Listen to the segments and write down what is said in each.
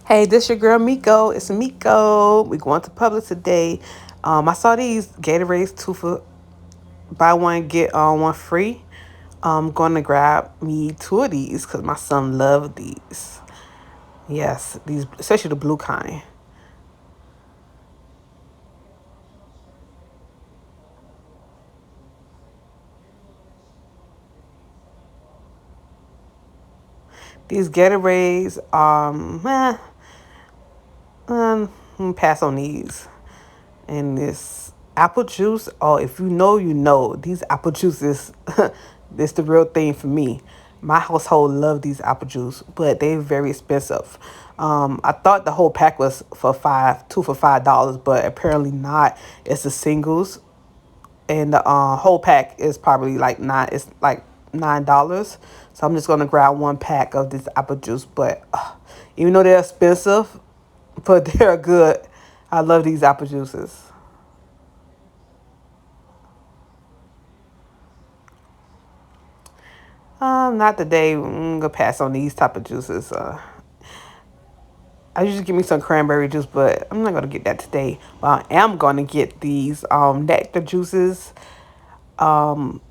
Hey, this your girl Miko. It's Miko. We going to Publix today. I saw these Gatorades two for buy one get one free. I'm going to grab me two of these because my son loved these. Yes, these especially the blue kind. These Gatorades, I'm gonna pass on these. And this apple juice, oh, if you know, you know. These apple juices, this the real thing for me. My household love these apple juice, but they're very expensive. I thought the whole pack was for two for $5, but apparently not. It's the singles, and the whole pack is probably like nine. It's like $9. So I'm just gonna grab one pack of this apple juice. But even though they're expensive, but they're good. I love these apple juices. Not today. I'm gonna pass on these type of juices. I usually get me some cranberry juice, but I'm not gonna get that today. But I am gonna get these nectar juices. I'm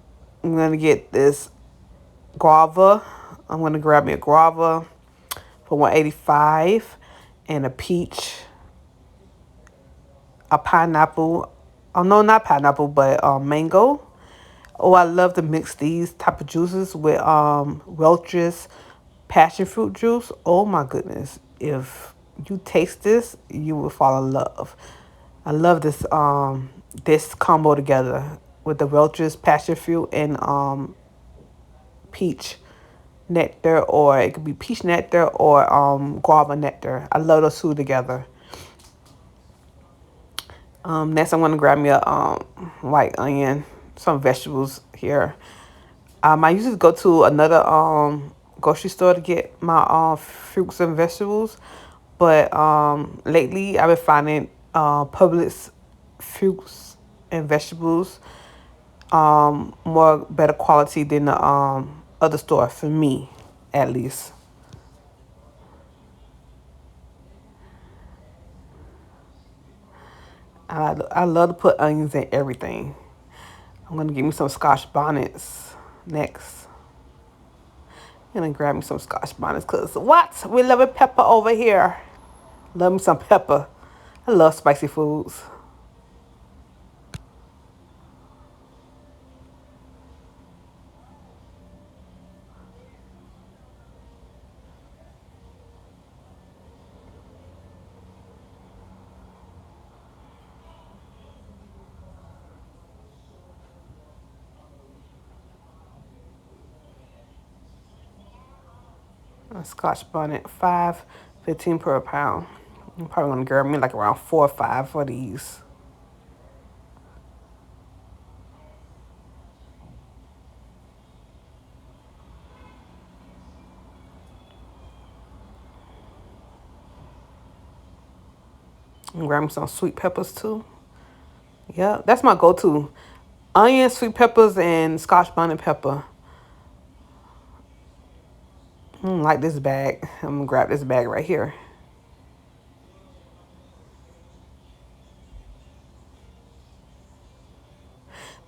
gonna get this guava. I'm gonna grab me a guava for 185, and a peach, a pineapple. Oh no, not pineapple, but mango. Oh, I love to mix these type of juices with Welch's passion fruit juice. Oh my goodness. If you taste this, you will fall in love. I love this combo together with the Welch's passion fruit and peach nectar, or it could be peach nectar or guava nectar. I love those two together. Next I'm gonna grab me a white onion, some vegetables here. I usually go to another grocery store to get my fruits and vegetables, but lately I've been finding Publix fruits and vegetables more better quality than the other store for me, at least. I love to put onions in everything. I'm gonna get me some Scotch bonnets next. I'm gonna grab me some Scotch bonnets because what? We love a pepper over here. Love me some pepper. I love spicy foods. A Scotch bonnet, 5.15 per pound. I'm probably gonna grab me like around 4 or 5 for these. And grab me some sweet peppers too. Yeah, that's my go-to. Onion, sweet peppers, and Scotch bonnet pepper. Like this bag. I'm gonna grab this bag right here.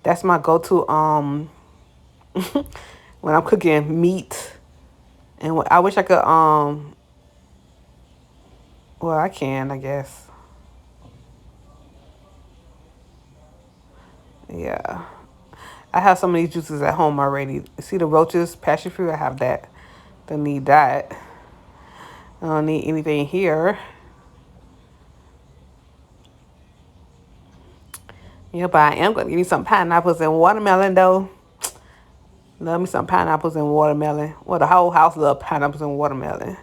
That's my go-to when I'm cooking meat. And I wish I could well, I can, I guess. Yeah. I have some of these juices at home already. See the roaches, passion fruit? I have that. Don't need that. I don't need anything here. Yeah, but I am going to give me some pineapples and watermelon, though. Love me some pineapples and watermelon. Well, the whole house love pineapples and watermelon.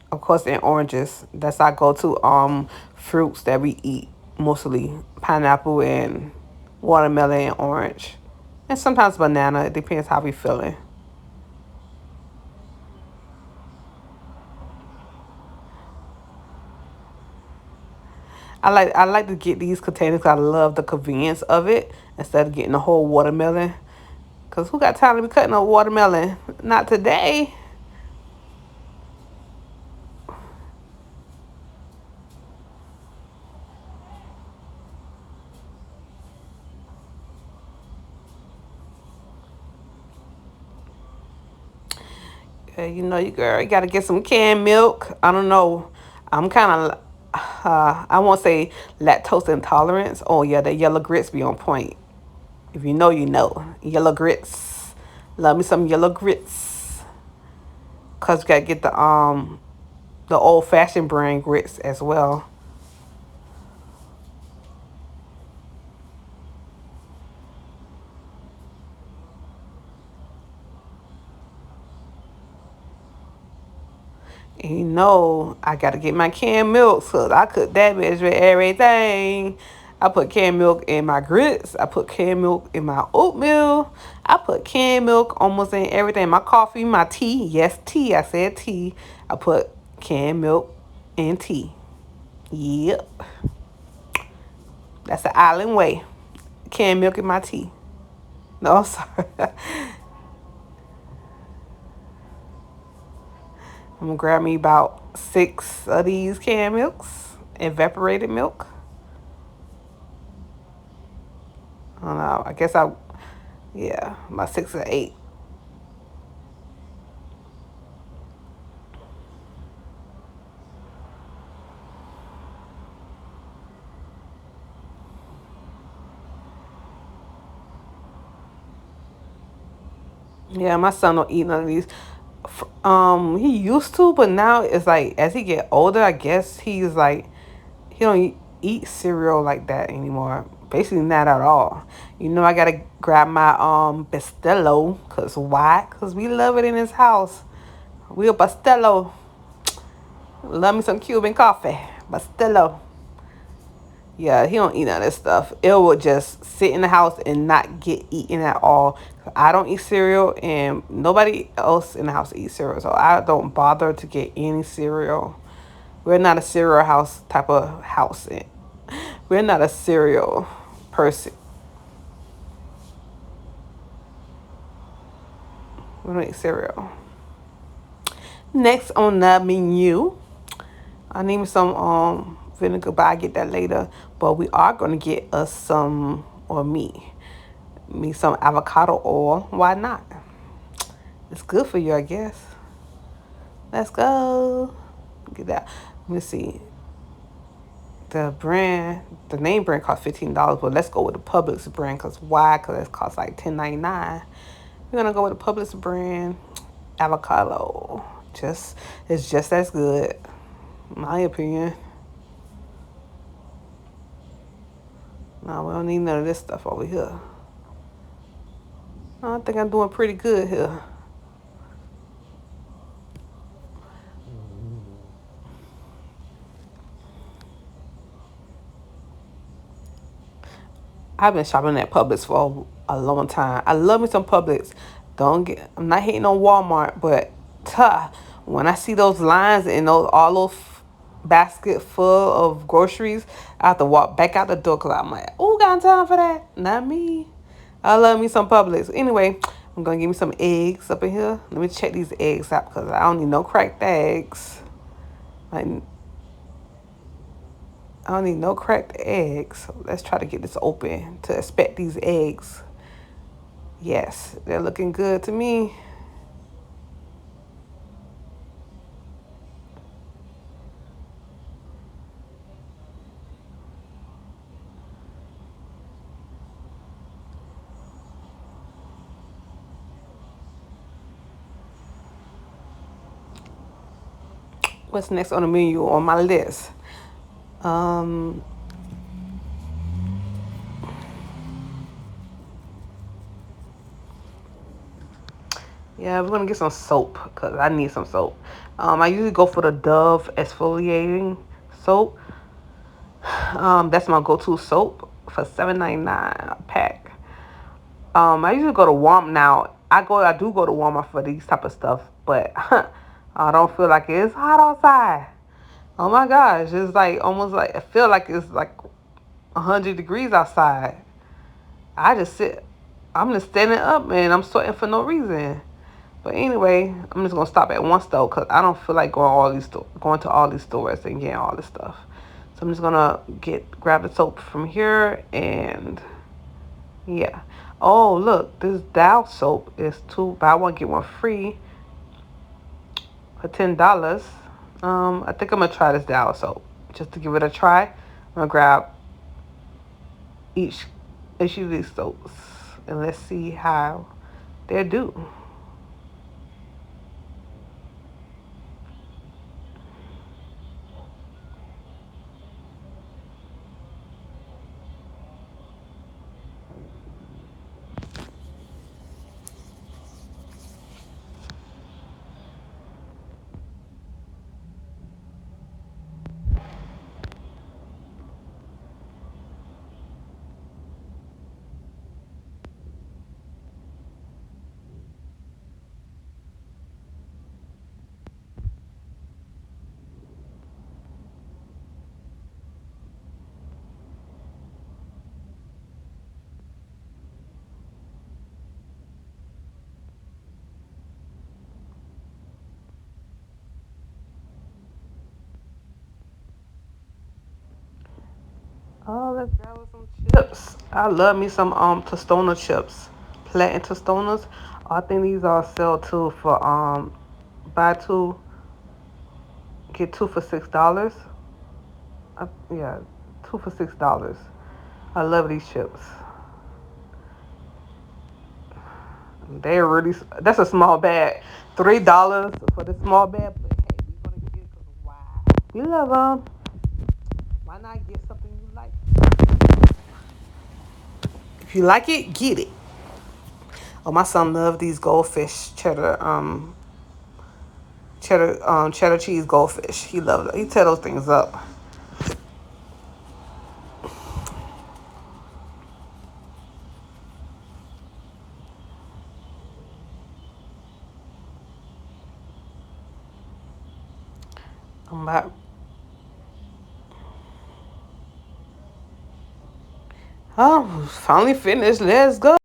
Of course, and oranges. That's our go-to fruits that we eat mostly. Pineapple and watermelon and orange. And sometimes banana. It depends how we feeling. I like to get these containers 'cause I love the convenience of it instead of getting the whole watermelon. Cause who got time to be cutting a watermelon? Not today. You know, you girl, you gotta get some canned milk. I don't know. I'm kind of, I won't say lactose intolerance. Oh yeah, the yellow grits be on point. If you know, you know. Yellow grits. Love me some yellow grits. Cause you gotta get the old fashioned brand grits as well. And you know, I gotta get my canned milk, so I cook that bitch with everything. I put canned milk in my grits. I put canned milk in my oatmeal. I put canned milk almost in everything. My coffee, my tea. Yes, tea. I said tea. I put canned milk in tea. Yep. That's the island way. Canned milk in my tea. No, I'm sorry. I'm gonna grab me about 6 of these canned milks, evaporated milk. I don't know. I guess yeah, about 6 or 8. Yeah, my son don't eat none of these. He used to, but now it's like as he get older, I guess he's like he don't eat cereal like that anymore. Basically, not at all. You know, I gotta grab my Bustelo, cause why? Cause we love it in his house. We a Bustelo. Love me some Cuban coffee. Bustelo. Yeah, he don't eat none of this stuff. It will just sit in the house and not get eaten at all. I don't eat cereal, and nobody else in the house eats cereal, so I don't bother to get any cereal. We're not a cereal house type of house. We're not a cereal person. We don't eat cereal. Next on the menu, I need me some vinegar, but I get that later. But we are gonna get us some, or me some avocado oil. Why not? It's good for you, I guess. Let's go. Get that. Let me see. The name brand costs $15, but let's go with the Publix brand. Cause why? Cause it costs like $10.99. We're gonna go with the Publix brand avocado. It's just as good, in my opinion. No, we don't need none of this stuff over here. I think I'm doing pretty good here. I've been shopping at Publix for a long time. I love me some Publix. I'm not hating on Walmart, but when I see those lines and all those basket full of groceries, I have to walk back out the door because I'm like, oh, got time for that? Not me. I love me some Publix. Anyway, I'm gonna give me some eggs up in here. Let me check these eggs out because I don't need no cracked eggs. Like, I don't need no cracked eggs. So let's try to get this open to inspect these eggs. Yes, they're looking good to me. What's next on the menu on my list? Um, yeah, we're gonna get some soap because I need some soap. I usually go for the Dove exfoliating soap. That's my go-to soap for $7.99 a pack. I usually go to Walmart now. I do go to Walmart for these type of stuff, but I don't feel like it's hot outside. Oh my gosh, it's like almost like I feel like it's like 100 degrees outside. I just sit. I'm just standing up and I'm sweating for no reason. But anyway, I'm just gonna stop at one store because I don't feel like going to all these stores and getting all this stuff. So I'm just gonna grab the soap from here and yeah. Oh look, this Dow soap is buy one get one free. for $10. I think I'm gonna try this dial soap just to give it a try. I'm gonna grab each each of these soaps and let's see how they do. Oh, let's grab some chips. I love me some Tostona chips. Platin Tostonas. I think these all sell too for buy two, get two for $6. Yeah, two for $6. I love these chips. They're really that's a small bag. $3 for the small bag, but hey, we gonna get it because why? We love them. Why not get something you like? If you like it, get it. Oh, my son love these goldfish cheddar cheese goldfish. He loves it. He tear those things up. I'm about oh finally finished. Let's go.